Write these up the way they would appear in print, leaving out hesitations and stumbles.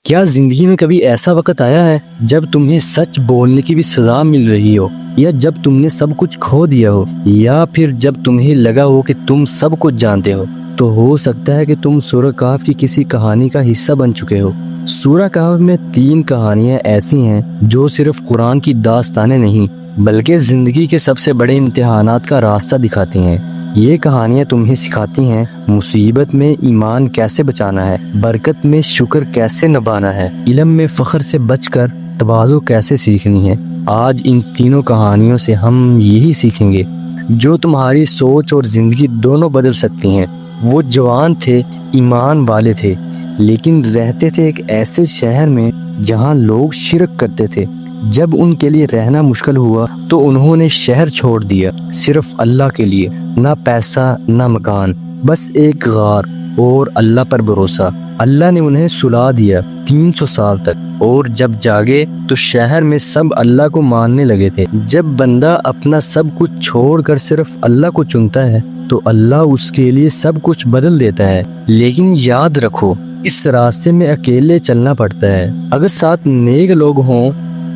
کیا زندگی میں کبھی ایسا وقت آیا ہے جب تمہیں سچ بولنے کی بھی سزا مل رہی ہو، یا جب تم نے سب کچھ کھو دیا ہو، یا پھر جب تمہیں لگا ہو کہ تم سب کچھ جانتے ہو؟ تو ہو سکتا ہے کہ تم سورہ کہف کی کسی کہانی کا حصہ بن چکے ہو۔ سورہ کہف میں 3 کہانیاں ایسی ہیں جو صرف قرآن کی داستانیں نہیں بلکہ زندگی کے سب سے بڑے امتحانات کا راستہ دکھاتی ہیں۔ یہ کہانیاں تمہیں سکھاتی ہیں مصیبت میں ایمان کیسے بچانا ہے، برکت میں شکر کیسے نبھانا ہے، علم میں فخر سے بچ کر تواضع کیسے سیکھنی ہے۔ آج ان تینوں کہانیوں سے ہم یہی سیکھیں گے جو تمہاری سوچ اور زندگی دونوں بدل سکتی ہیں۔ وہ جوان تھے، ایمان والے تھے، لیکن رہتے تھے ایک ایسے شہر میں جہاں لوگ شرک کرتے تھے۔ جب ان کے لیے رہنا مشکل ہوا تو انہوں نے شہر چھوڑ دیا، صرف اللہ کے لیے، نہ پیسہ نہ مکان، بس ایک غار اور اللہ پر بھروسہ۔ اللہ نے انہیں سلا دیا 300 سال تک، اور جب جاگے تو شہر میں سب اللہ کو ماننے لگے تھے۔ جب بندہ اپنا سب کچھ چھوڑ کر صرف اللہ کو چنتا ہے تو اللہ اس کے لیے سب کچھ بدل دیتا ہے۔ لیکن یاد رکھو، اس راستے میں اکیلے چلنا پڑتا ہے۔ اگر ساتھ نیک لوگ ہوں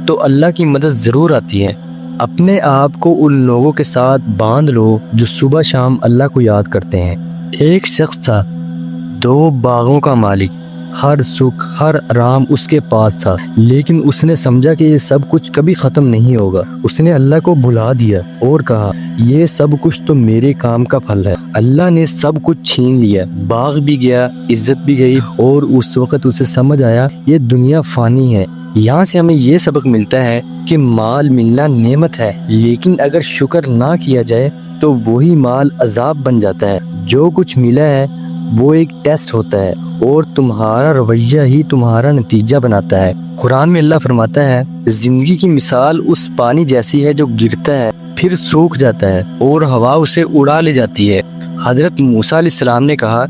تو اللہ کی مدد ضرور آتی ہے۔ اپنے آپ کو ان لوگوں کے ساتھ باندھ لو جو صبح شام اللہ کو یاد کرتے ہیں۔ ایک شخص تھا، 2 باغوں کا مالک، ہر سکھ ہر آرام اس کے پاس تھا، لیکن اس نے سمجھا کہ یہ سب کچھ کبھی ختم نہیں ہوگا۔ اس نے اللہ کو بھلا دیا اور کہا، یہ سب کچھ تو میرے کام کا پھل ہے۔ اللہ نے سب کچھ چھین لیا، باغ بھی گیا، عزت بھی گئی، اور اس وقت اسے سمجھ آیا یہ دنیا فانی ہے۔ یہاں سے ہمیں یہ سبق ملتا ہے کہ مال ملنا نعمت ہے، لیکن اگر شکر نہ کیا جائے تو وہی مال عذاب بن جاتا ہے۔ جو کچھ ملا ہے وہ ایک ٹیسٹ ہوتا ہے، اور تمہارا رویہ ہی تمہارا نتیجہ بناتا ہے۔ قرآن میں اللہ فرماتا ہے، زندگی کی مثال اس پانی جیسی ہے جو گرتا ہے، پھر سوکھ جاتا ہے اور ہوا اسے اڑا لے جاتی ہے۔ حضرت موسیٰ علیہ السلام نے کہا،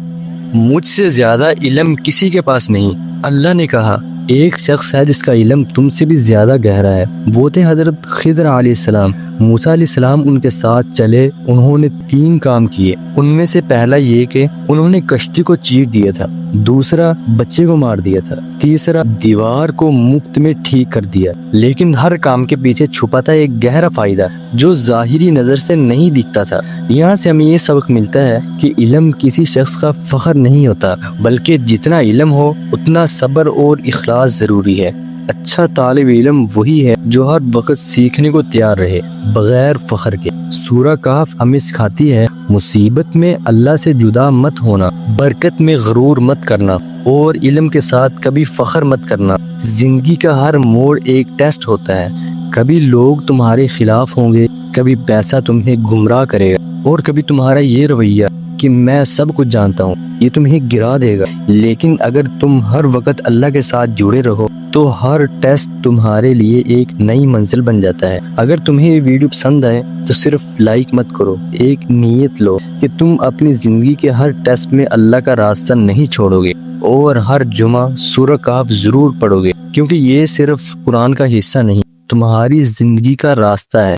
مجھ سے زیادہ علم کسی کے پاس نہیں۔ اللہ نے کہا، ایک شخص ہے جس کا علم تم سے بھی زیادہ گہرا ہے، وہ تھے حضرت خضر علیہ السلام۔ موسیٰ علیہ السلام ان کے ساتھ چلے، انہوں نے 3 کام کیے۔ ان میں سے پہلا یہ کہ انہوں نے کشتی کو چیر دیا تھا، دوسرا بچے کو مار دیا تھا، تیسرا دیوار کو مفت میں ٹھیک کر دیا۔ لیکن ہر کام کے پیچھے چھپا تھا ایک گہرا فائدہ جو ظاہری نظر سے نہیں دکھتا تھا۔ یہاں سے ہمیں یہ سبق ملتا ہے کہ علم کسی شخص کا فخر نہیں ہوتا، بلکہ جتنا علم ہو اتنا صبر اور اخلاص ضروری ہے۔ اچھا طالب علم وہی ہے جو ہر وقت سیکھنے کو تیار رہے، بغیر فخر کے۔ سورہ کہف ہمیں سکھاتی ہے، مصیبت میں اللہ سے جدا مت ہونا، برکت میں غرور مت کرنا، اور علم کے ساتھ کبھی فخر مت کرنا۔ زندگی کا ہر موڑ ایک ٹیسٹ ہوتا ہے، کبھی لوگ تمہارے خلاف ہوں گے، کبھی پیسہ تمہیں گمراہ کرے گا، اور کبھی تمہارا یہ رویہ کہ میں سب کچھ جانتا ہوں یہ تمہیں گرا دے گا۔ لیکن اگر تم ہر وقت اللہ کے ساتھ جڑے رہو تو ہر ٹیسٹ تمہارے لیے ایک نئی منزل بن جاتا ہے۔ اگر تمہیں یہ ویڈیو پسند آئے تو صرف لائک مت کرو، ایک نیت لو کہ تم اپنی زندگی کے ہر ٹیسٹ میں اللہ کا راستہ نہیں چھوڑو گے، اور ہر جمعہ سورہ کہف ضرور پڑھو گے، کیونکہ یہ صرف قرآن کا حصہ نہیں، تمہاری زندگی کا راستہ ہے۔